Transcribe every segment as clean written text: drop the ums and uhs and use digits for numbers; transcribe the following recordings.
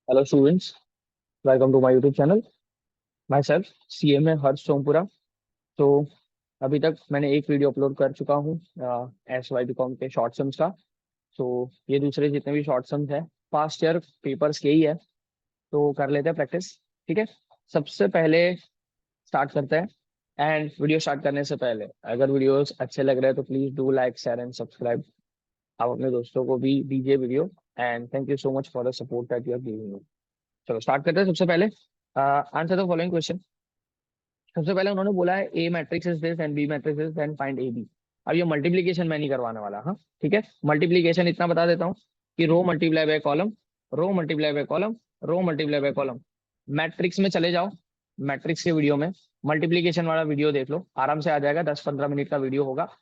Hello students, welcome to my YouTube channel. Myself CMA Harsh Sompura. तो अभी तक मैंने एक वीडियो अपलोड कर चुका हूँ SYBCom के शॉर्ट सम्स का। तो ये दूसरे जितने भी शॉर्ट सम्स हैं पास्ट ईयर पेपर्स के ही है, तो कर लेते हैं प्रैक्टिस। ठीक है, सबसे पहले स्टार्ट करते हैं। एंड वीडियो स्टार्ट करने से पहले अगर वीडियोस अच्छे लग रहे हैं तो please do like share and subscribe. आप अपने दोस्तों को भी दीजिए video. And thank you so much for the support that you are giving. चलो स्टार्ट करते हैं। सबसे पहले आंसर द फॉलोइंग क्वेश्चन। सबसे पहले उन्होंने बोला है A matrix is this and B matrix is then find A B. अब ये मल्टीप्लीकेशन मैं नहीं करवाने वाला। हाँ ठीक है, मल्टीप्लीकेशन इतना बता देता हूँ कि row multiply by column, row multiply by column, row multiply by column. Matrix में चले जाओ, मैट्रिक्स के वीडियो में मल्टीप्लीकेशन वाला वीडियो देख लो, आराम से आ जाएगा। 10-15 मिनट का वीडियो होगा।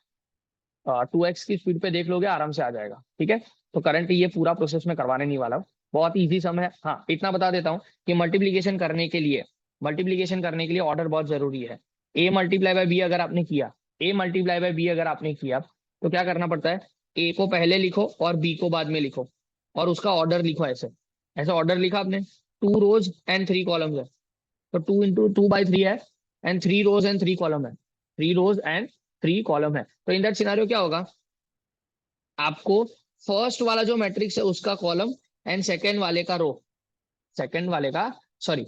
2x की स्पीड पे देख लोगे, आराम से आ जाएगा। ठीक है, तो करंट ये पूरा प्रोसेस में करवाने नहीं वाला हूँ, बहुत इजी सम है। हाँ इतना बता देता हूँ कि मल्टीप्लीकेशन करने के लिए ऑर्डर बहुत जरूरी है। ए मल्टीप्लाई बाय बी अगर आपने किया, ए मल्टीप्लाई बाय बी अगर आपने किया तो क्या करना पड़ता है, ए को पहले लिखो और बी को बाद में लिखो, और उसका ऑर्डर लिखो। ऐसे ऐसे ऑर्डर लिखा आपने। 2 रोज एंड 3 कॉलम्स है, तो 2 × 2/3 है, एंड 3 रोज एंड 3 कॉलम है, 3 रोज एंड 3 कॉलम है। तो इन दैट सिनारियो क्या होगा, आपको फर्स्ट वाला जो मैट्रिक्स है उसका कॉलम एंड सेकेंड वाले का रो, सेकेंड वाले का सॉरी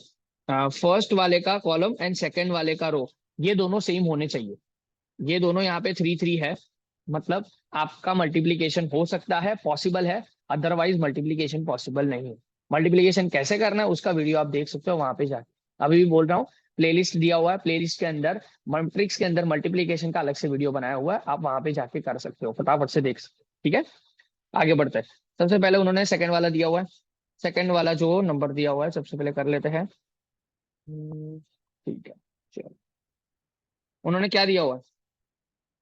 फर्स्ट वाले का कॉलम एंड सेकेंड वाले का रो, ये दोनों सेम होने चाहिए। ये दोनों यहाँ पे 3 3 है, मतलब आपका मल्टीप्लीकेशन हो सकता है, पॉसिबल है। अदरवाइज मल्टीप्लीकेशन पॉसिबल नहीं है। मल्टीप्लीकेशन कैसे करना है उसका वीडियो आप देख सकते हो वहां पे जाके। अभी भी बोल रहा हूँ, प्लेलिस्ट दिया हुआ है, प्लेलिस्ट के अंदर मैट्रिक्स के अंदर मल्टीप्लीकेशन का अलग से वीडियो बनाया हुआ है, आप वहां पे जाके कर सकते हो, फटाफट से देख सकते हो। ठीक है, आगे बढ़ते हैं। सबसे पहले उन्होंने सेकंड वाला दिया हुआ है, सेकंड वाला जो नंबर दिया हुआ है सबसे पहले कर लेते हैं। ठीक है, चलो। उन्होंने क्या दिया हुआ है,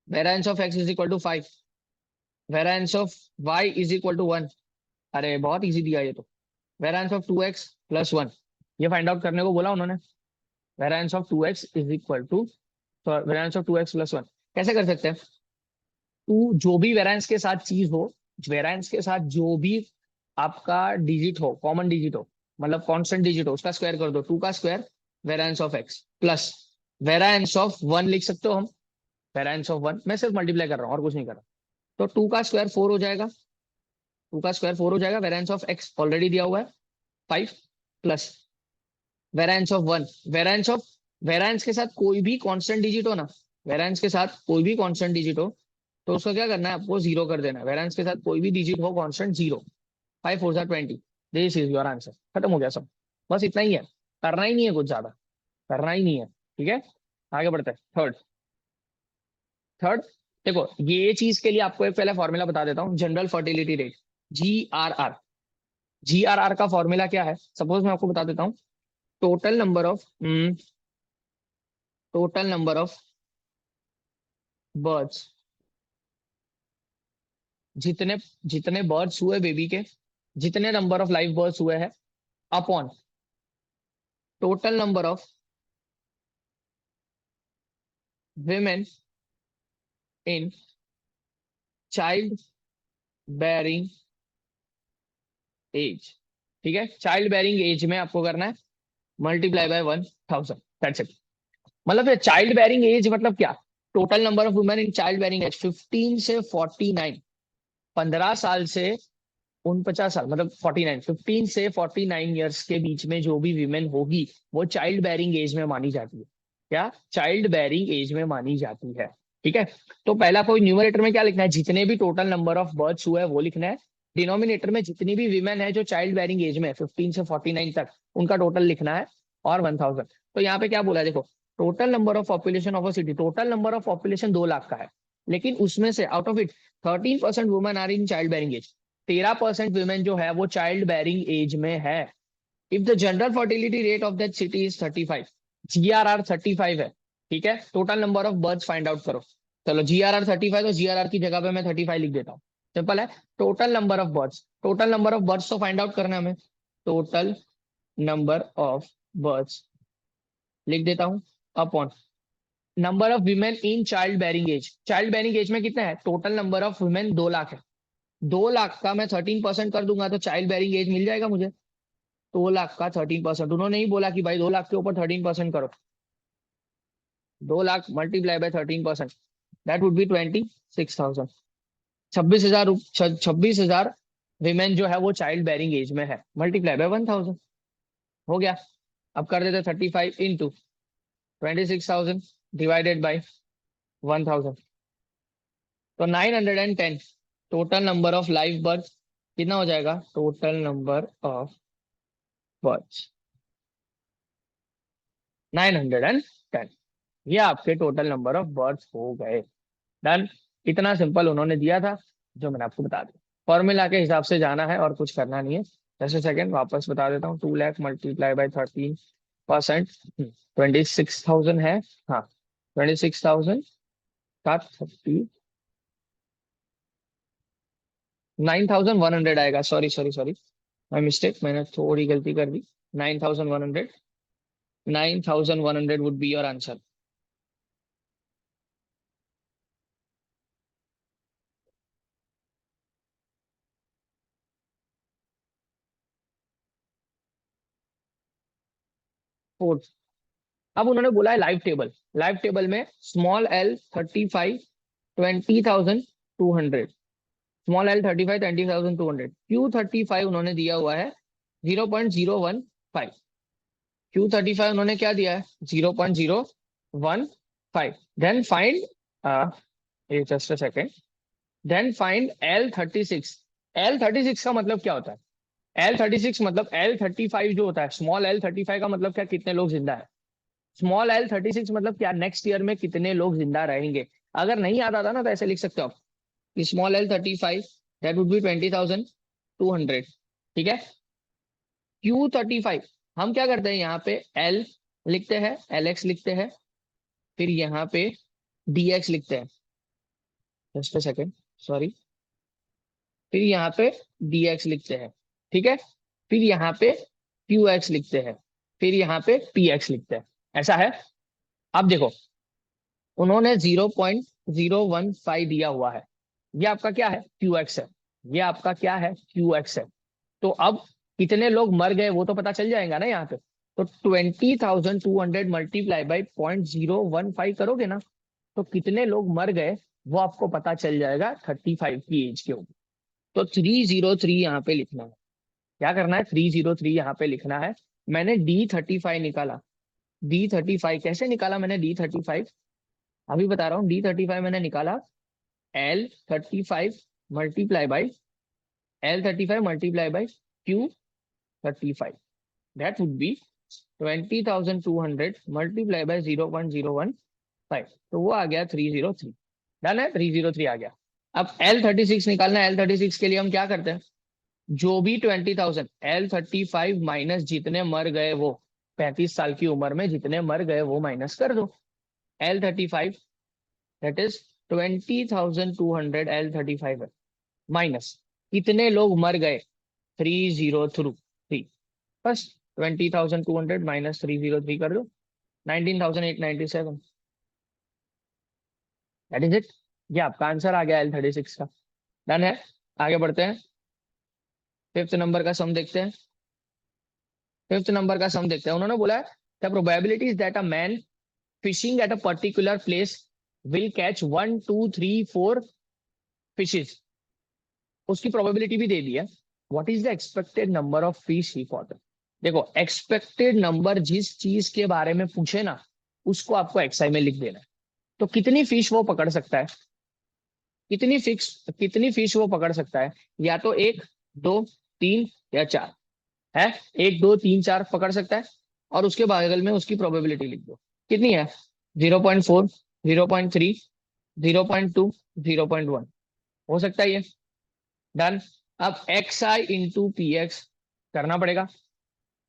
variance of x is equal to 5, variance of y is equal to 1। अरे बहुत इजी दिया ये तो। वेरिएंस ऑफ 2x+1, ये फाइंड आउट करने को बोला उन्होंने। Variance of 2x is equal to, variance of 2x+1 कैसे कर सकते हैं। टू जो भी वेरिएंस के साथ चीज हो, वेरिएंस के साथ जो भी आपका डिजिट हो, कॉमन डिजिट हो, मतलब कांस्टेंट डिजिट हो, उसका स्क्वायर कर दो। 2 का square variance of x plus variance of 1 लिख सकते हो हम। वेरिएंस ऑफ 1 मैं सिर्फ मल्टीप्लाई कर रहा हूँ और कुछ नहीं कर रहा। तो 2 का स्क्वायर 4 हो जाएगा, 2 का स्क्वायर 4 हो जाएगा। वेरिएंस ऑफ x ऑलरेडी दिया हुआ है 5 plus variance of 1, variance of, variance के साथ कोई भी कांस्टेंट डिजिट हो ना, वेरिएंस के साथ कोई भी कांस्टेंट डिजिट हो तो उसका क्या करना है, आपको जीरो कर देना है। वेरिएंस के साथ कोई भी डिजिट हो constant, zero. 5 4 20, this is your answer. खत्म हो गया सब, बस इतना ही है, करना ही नहीं है, कुछ ज्यादा करना ही नहीं है। ठीक है, आगे बढ़ते हैं। थर्ड, थर्ड देखो, ये चीज के लिए आपको एक पहले फॉर्मूला बता देता हूँ, general fertility rate, GRR। GRR का फॉर्मूला क्या है, सपोज मैं आपको बता देता हूँ। Total number of total number of birds, जितने जितने बर्ड्स हुए बेबी के, जितने नंबर ऑफ लाइव बर्ड्स हुए हैं, upon total number of women in child bearing age. ठीक है, चाइल्ड बेयरिंग एज में आपको करना है मल्टीप्लाई बाय 1000, दैट्स इट। मतलब चाइल्ड बेयरिंग एज मतलब क्या, total number of women in child bearing age 15 से 49, 15 साल से 49 साल, मतलब 49, 15 से 49 ईयर्स के बीच में जो भी वीमेन होगी वो चाइल्ड बेयरिंग एज में मानी जाती है। क्या, चाइल्ड बेयरिंग एज में मानी जाती है। ठीक है, तो पहला कोई न्यूमरेटर में क्या लिखना है, जितने भी टोटल नंबर ऑफ बर्थ्स हुए हैं वो लिखना है। डिनोमिनेटर में जितनी भी वीमेन है जो चाइल्ड बेयरिंग एज में 15 से 49 तक, उनका टोटल लिखना है, और 1000। तो यहाँ पे क्या बोला है देखो, total number of population of a city, total number of population 2 lakh का है, लेकिन उसमें से out of it 13% women are in child bearing age, 13% women जो है वो चाइल्ड बेयरिंग एज में है। If the general fertility rate of that city is 35, GRR 35 है। ठीक है, total number of births find out करो। चलो GRR 35, तो GRR की जगह पे मैं 35 लिख देता हूँ, सिंपल है। Total number of birds, total number of birds तो फाइंड आउट करना है हमें, टोटल नंबर ऑफ बर्ड्स लिख देता हूँ, upon number of women in child bearing age. Child bearing age में कितना है, total number of women 2 lakh है, 2 लाख का मैं 13% कर दूंगा तो चाइल्ड बेयरिंग एज मिल जाएगा मुझे। 2 लाख का 13%, उन्होंने ही बोला कि भाई 2 लाख के ऊपर 13% करो। 2 lakh multiply by 13%, that would be 26,000। 26,000, 26,000 women जो है वो चाइल्ड बेरिंग एज में है, मल्टीप्लाई बाय 1,000 हो गया। अब कर देते 35 इंटू 26,000 डिवाइडेड बाई 1,000, तो 910 total number of live birth कितना हो जाएगा? टोटल नंबर ऑफ बर्थ 910, ये आपके टोटल नंबर ऑफ बर्थ हो गए। डन। इतना सिंपल उन्होंने दिया था जो मैंने आपको बता दिया। फॉर्मूला के हिसाब से जाना है और कुछ करना नहीं है। जस्ट अ सेकेंड, वापस बता देता हूँ। 2 लाख मल्टीप्लाई बाई 13%, 26,000 है। हाँ, 26,000 का 39,100 आएगा। Sorry sorry sorry, my mistake, मैंने थोड़ी गलती कर दी। 9,100, 9,100 would be your answer. Fourth, अब उन्होंने बोला है लाइव टेबल। लाइव टेबल में small L 35 20,200, small L 35 20,200, Q35 उन्होंने दिया हुआ है 0.015। Q35 उन्होंने क्या दिया है? 0.015। Then find, just a second, then find L36। L36 का मतलब क्या होता है? L36 मतलब L35 जो होता है, स्मॉल L35 का मतलब क्या? कितने लोग जिंदा है। स्मॉल L36 मतलब क्या? नेक्स्ट ईयर में कितने लोग जिंदा रहेंगे। अगर नहीं याद आता ना तो ऐसे लिख सकते हो आप, small L35 that would be 20,200। ठीक है। Q35 हम क्या करते हैं, यहाँ पे L लिखते हैं, LX लिखते हैं, फिर यहाँ पे DX लिखते हैं। जस्ट अ सेकेंड, सॉरी, फिर यहाँ पे DX लिखते हैं। ठीक है। फिर यहाँ पे QX लिखते हैं, फिर यहाँ पे PX लिखते हैं। ऐसा है। अब देखो, उन्होंने 0.015 दिया हुआ है। ये आपका क्या है? QX है। ये आपका क्या है? QX है। तो अब कितने लोग मर गए वो तो पता चल जाएगा ना यहाँ पे। तो 20,200 मल्टीप्लाई बाई 0.015 करोगे ना, तो कितने लोग मर गए वो आपको पता चल जाएगा 35 की एज के ऊपर। तो 303 यहाँ पे लिखना है। क्या करना है? 303 यहाँ पे लिखना है। मैंने D35 निकाला। D35 कैसे निकाला मैंने? D35 अभी बता रहा हूँ। D35 मैंने निकाला L35 multiply by L35 multiply by Q35, that would be 20,200 multiply by 0.015, तो वो आ गया 303। डन है, 303 आ गया। अब L36 निकालना है। L36 के लिए हम क्या करते हैं? जो भी 20,000, L35 माइनस जितने मर गए वो 35 साल की उम्र में जितने मर गए वो माइनस कर दो। L35 दैट इज 20,200 L35 है, माइनस कितने लोग मर गए? 303। बस 20,200 माइनस 303 कर दो, 19,897। That is it. ये आपका आंसर आ गया L36 का। डन है। आगे बढ़ते हैं। फिफ्थ नंबर का सम देखते हैं। फिफ्थ नंबर का सम देखते हैं। उन्होंने बोला है the probability is that a man fishing at a particular place will catch 1 2 3 4 fishes. उसकी प्रोबेबिलिटी भी दे दी है। What is the expected number of fish he caught? देखो, एक्सपेक्टेड नंबर जिस चीज के बारे में पूछे ना, उसको आपको एक्सआई में लिख देना है। तो कितनी फिश वो पकड़ सकता है? कितनी फिश वो पकड़ सकता है? या तो एक, दो, तीन या चार है। एक, दो, तीन, चार पकड़ सकता है। और उसके बगल में उसकी प्रोबेबिलिटी लिख दो। कितनी है? 0.4, 0.3, 0.2, 0.1। हो सकता है ये। डन। अब एक्स आई इंटू पी एक्स करना पड़ेगा।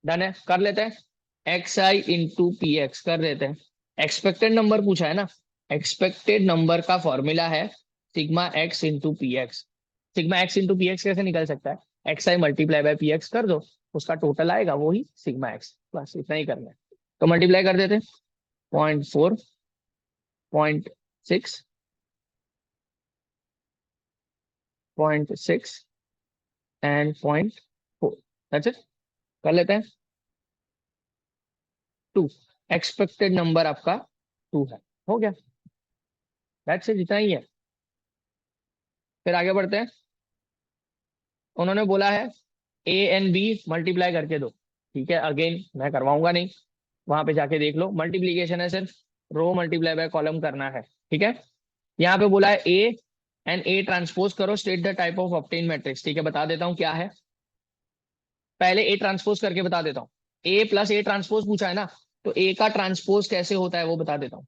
डन है, कर लेते हैं। एक्स आई इंटू पी एक्स कर देते हैं। एक्सपेक्टेड नंबर पूछा है ना, एक्सपेक्टेड नंबर का फॉर्मूला है sigma x into P x. Sigma x into P x कैसे निकल सकता है? X I multiply by P x कर दो, उसका टोटल आएगा वो ही सिग्मा एक्स। बस इतना ही करना है। तो मल्टीप्लाई कर देते हैं। 0.4, 0.6, 0.6 एंड 0.4, दैट्स इट। कर लेते हैं। 2, एक्सपेक्टेड नंबर आपका 2 है। हो गया, दैट्स इट, जितना ही है। फिर आगे बढ़ते हैं। उन्होंने बोला है ए एंड बी मल्टीप्लाई करके दो। ठीक है, अगेन मैं करवाऊंगा नहीं, वहां पे जाके देख लो, मल्टीप्लीकेशन है, सिर्फ रो मल्टीप्लाई बाय कॉलम करना है। ठीक है, यहाँ पे बोला है ए एंड ए ट्रांसपोज करो, state the type of obtain matrix. ठीक है, बता देता हूँ क्या है, पहले ए ट्रांसपोज करके बता देता हूँ। ए प्लस ए ट्रांसपोज पूछा है ना, तो ए का ट्रांसपोज कैसे होता है वो बता देता हूँ।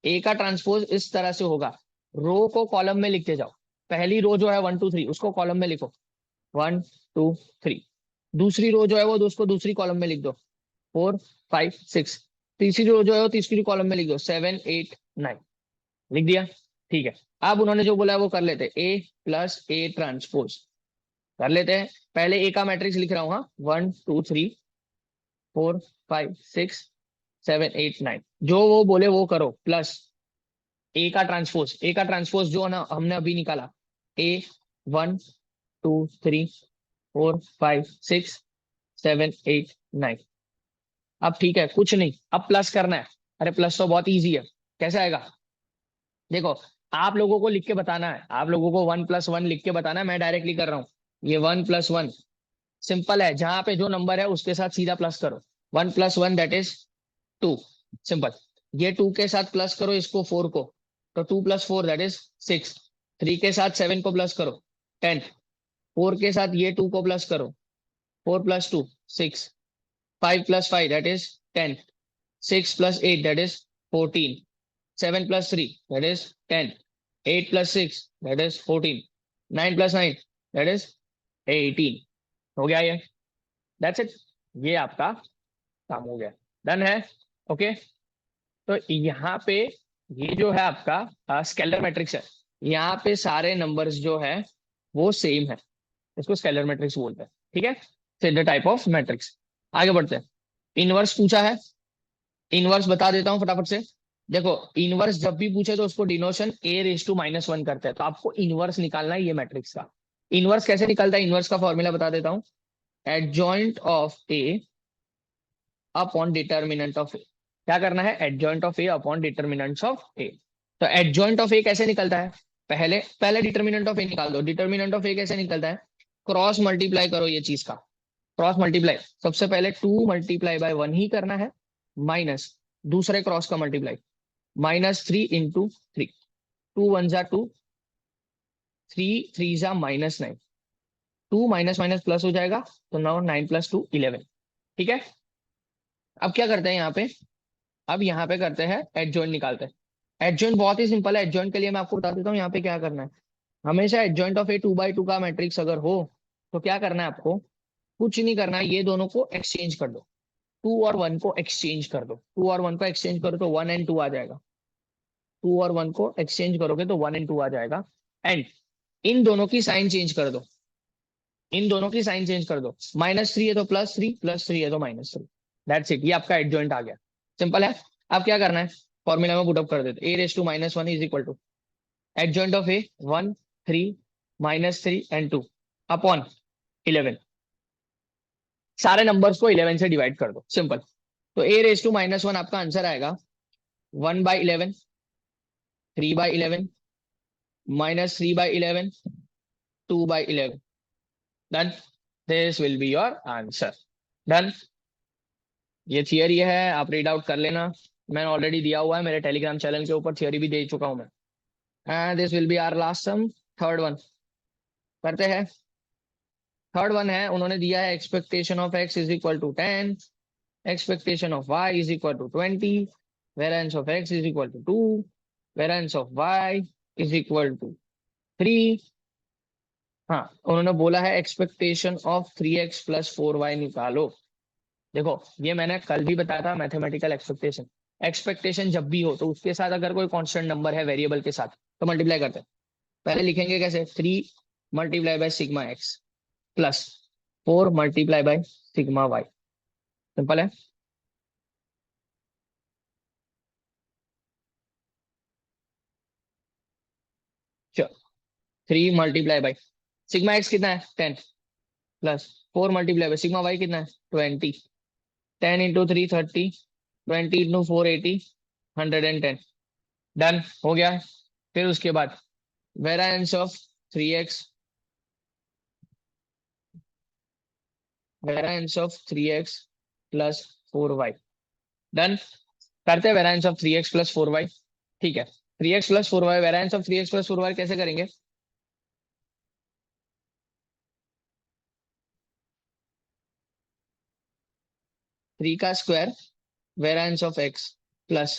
ए का ट्रांसपोज इस तरह से होगा, रो को कॉलम में लिखते जाओ। पहली रो जो है 1 2 3 उसको कॉलम में लिखो, 1 2 3। दूसरी रो जो है वो उसको दूसरी कॉलम में लिख दो, 4 5 6। तीसरी रो जो है वो तीसरी कॉलम में लिख दो, 7 8 9। लिख दिया। ठीक है, अब उन्होंने जो बोला है वो कर लेते हैं, ए प्लस ए ट्रांसपोज कर लेते हैं। पहले ए का मैट्रिक्स लिख रहा हूँ, हाँ, 1 2 3 4 5 6 7 8 9। जो वो बोले वो करो, प्लस ए का ट्रांसपोज जो ना हमने अभी निकाला, ए 1 2 3 4 5 6 7 8 9। अब ठीक है, कुछ नहीं, अब प्लस करना है। अरे प्लस तो बहुत इजी है, कैसे आएगा, देखो, आप लोगों को लिख के बताना है, आप लोगों को 1 + 1 लिख के बताना है, मैं डायरेक्टली कर रहा हूँ। ये 1 + 1 सिंपल है, जहां पे जो नंबर है उसके साथ सीधा प्लस करो। 1 + 1 दैट इज 2, सिंपल। ये 2 के साथ प्लस करो इसको, 4 को, तो 2 + 4 दैट इज 6। 3 के साथ 7 को प्लस करो, 10। 4 के साथ ये 2 को प्लस करो, 4 + 2 6। 5 + 5 that is 10। 6 + 8 that is 14। 7 + 3 that is 10। 8 + 6 that is 14। 9 + 9 that is 18। हो गया ये, दैट्स इट, ये आपका काम हो गया, डन है। ओके, तो यहाँ पे ये जो है आपका स्केलर मैट्रिक्स है, यहाँ पे सारे नंबर्स जो है वो सेम है, इसको स्केलर मैट्रिक्स बोलते हैं। ठीक है, फिर द टाइप ऑफ मैट्रिक्स। आगे बढ़ते हैं। इनवर्स पूछा है, इनवर्स बता देता हूँ फटाफट से। देखो, इनवर्स जब भी पूछे तो उसको डिनोशन a⁻⁻1 करते हैं, तो आपको इनवर्स निकालना है ये मैट्रिक्स का। इनवर्स कैसे निकलता है, इनवर्स का फॉर्मूला बता देता हूँ, adjoint of A upon determinant of A. क्या करना है, adjoint of A upon determinants of A. तो एडजॉइंट ऑफ ए कैसे निकलता है, पहले पहले डिटर्मिनेंट ऑफ ए निकाल दो। डिटर्मिनेंट ऑफ ए कैसे निकलता है, क्रॉस मल्टीप्लाई करो ये चीज का, क्रॉस मल्टीप्लाई सबसे पहले 2 × 1 ही करना है, माइनस दूसरे क्रॉस का मल्टीप्लाई, -3 × 3। 2 1 = 2, 3 3 = -9। 2 माइनस माइनस प्लस हो जाएगा, तो नाउ 9 + 2 11। ठीक है, अब क्या करते हैं यहाँ पे, अब यहाँ पे करते हैं एडजॉइंट निकालते हैं। एडजॉइंट बहुत ही सिंपल है, एडजॉइंट के लिए मैं आपको बता देता हूँ यहाँ पे क्या करना है। हमेशा एडजॉइंट ऑफ ए 2/2 का मैट्रिक्स अगर हो तो क्या करना है आपको, कुछ नहीं करना है, ये दोनों को एक्सचेंज कर दो। 2 और 1 को एक्सचेंज कर दो, 2 और 1 को एक्सचेंज करो तो 1 और 2 आ जाएगा। 2 और 1 को एक्सचेंज करोगे तो 1 और 2 आ जाएगा। एंड इन दोनों की साइन चेंज कर दो, इन दोनों की साइन चेंज कर दो, -3 है तो +3, +3 है तो -3। दैट्स इट, ये आपका एडजॉइंट आ गया, सिंपल है। अब क्या करना है, फॉर्मूला में पुटअप कर देते, a⁻⁻1 is equal to adjoint of A 1 3 -3 and 2 upon 11। सारे नंबर्स को 11 से डिवाइड कर दो, सिंपल। तो a⁻⁻1 आपका आंसर आएगा 1/11, 3/11, -3/11, 2/11। Done, this will be your answer. Done, ये थियरी है, आप रीड आउट कर लेना, मैंने ऑलरेडी दिया हुआ है मेरे टेलीग्राम चैनल के ऊपर, थियरी भी दे चुका हूं मैं। And this will be our last sum, third one करते हैं। थर्ड वन है, उन्होंने दिया है expectation of x is equal to 10, expectation of y is equal to 20, variance of x is equal to 2, variance of y is equal to 3। हाँ, उन्होंने बोला है एक्सपेक्टेशन ऑफ 3x + 4y निकालो। देखो, ये मैंने कल भी बताया था, मैथमेटिकल एक्सपेक्टेशन, एक्सपेक्टेशन जब भी हो तो उसके साथ अगर कोई कांस्टेंट नंबर है वेरिएबल के साथ तो मल्टीप्लाई करते हैं। पहले लिखेंगे कैसे, 3 × σx प्लस 4 × σy, सिंपल है। चलो, 3 × सिग्मा एक्स कितना है, 10, plus 4 multiply by sigma y कितना है 20, 10 इंटू 3 30, 20 इंटू 4 80, 110। डन हो गया। फिर उसके बाद variance of 3x, variance of 3x plus 4y। Done. करते हैं variance of 3x plus 4y। ठीक है, 3x plus 4y, variance of 3x plus 4y कैसे करेंगे? 3 का square variance of x plus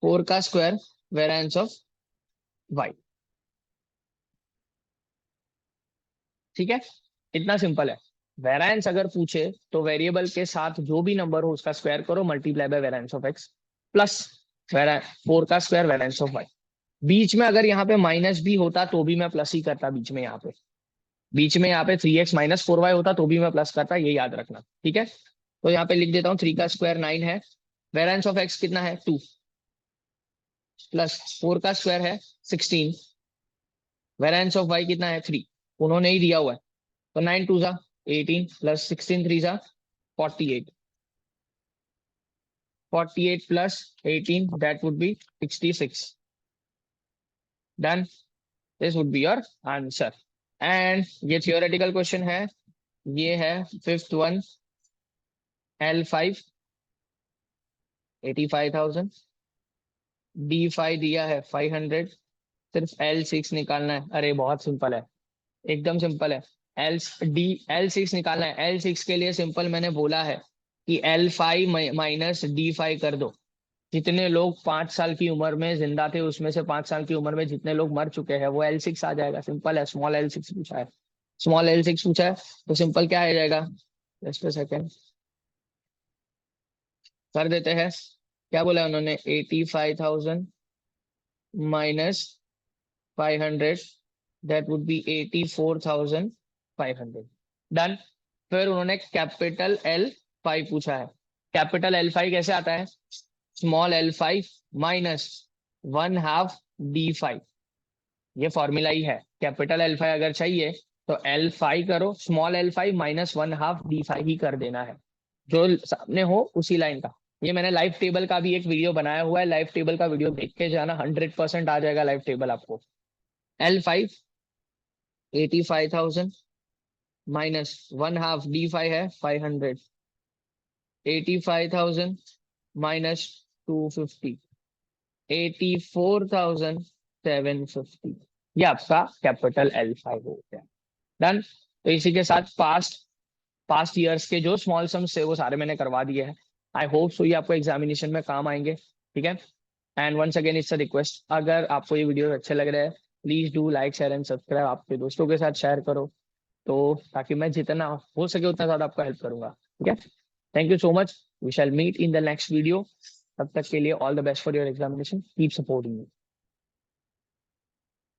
4 का स्क्वायर वेरिएंस ऑफ y। ठीक है, इतना सिंपल है। वेरिएंस अगर पूछे तो वेरिएबल के साथ जो भी नंबर हो उसका स्क्वायर करो, multiply by variance of x plus 4 का स्क्वायर वेरिएंस ऑफ y। बीच में अगर यहाँ पे माइनस भी होता तो भी मैं प्लस ही करता, बीच में यहाँ पे, बीच में यहाँ पे 3x माइनस 4y होता तो भी मैं प्लस करता, ये याद रखना। ठीक है, तो यहाँ पे लिख देता हूँ 3 का स्क्वायर 9 है, वेरिएंस ऑफ x कितना है 2, प्लस 4 का स्क्वायर है 16, वेरिएंस ऑफ y कितना है 3, उन्होंने ही दिया हुआ है। तो 9 2 जा 18 प्लस 16 3 जा 48, 48 plus 18 that would be 66। Done, this would be your answer. And ये थियोरेटिकल क्वेश्चन है, ये है फिफ्थ वन, L5 85,000, D5 दिया है 500, सिर्फ L6 निकालना है। अरे बहुत सिंपल है, एकदम सिंपल है। L6 निकालना है। L6 के लिए सिंपल मैंने बोला है कि L5 माइनस D5 कर दो। जितने लोग 5 साल की उम्र में जिंदा थे उसमें से 5 साल की उम्र में जितने लोग मर चुके हैं वो L6 आ जाएगा। सिंपल है, स्मॉल L6 पूछा है, स्मॉल L6 पूछा है, तो सिंपल क्या आ जाएगा? जस्ट अ सेकेंड, कर देते हैं। क्या बोला उन्होंने? 85,000 minus 500, that would be 84,500। Done. फिर उन्होंने कैपिटल L5 पूछा है। कैपिटल L5 कैसे आता है? स्मॉल L5 माइनस 1/2 D5, ये फॉर्मूला ही है। कैपिटल L5 अगर चाहिए तो L5 करो, स्मॉल L5 माइनस 1/2 D5 ही कर देना है, जो सामने हो उसी लाइन का। ये मैंने लाइव टेबल का भी एक वीडियो बनाया हुआ है, लाइव टेबल का वीडियो देख के जाना, 100% आ जाएगा लाइव टेबल आपको। L5 85,000 माइनस 1/2 D5 है 500, 85,000 माइनस 250, 84,750, ये आपका कैपिटल L5 हो गया। डन। तो इसी के साथ पास्ट पास्ट ईयर्स के जो स्मॉल सम्स थे वो सारे मैंने करवा दिए हैं। आई होप सो ये आपको एग्जामिनेशन में काम आएंगे। ठीक है, and once again it's a request, अगर आपको ये वीडियो अच्छे लग रहे हैं please do like share and subscribe, आपके दोस्तों के साथ शेयर करो, तो ताकि मैं जितना हो सके उतना ज्यादा आपका हेल्प करूंगा। ठीक है, thank you so much, we shall meet in the next video. तब तक के लिए all the best for your examination, keep supporting me.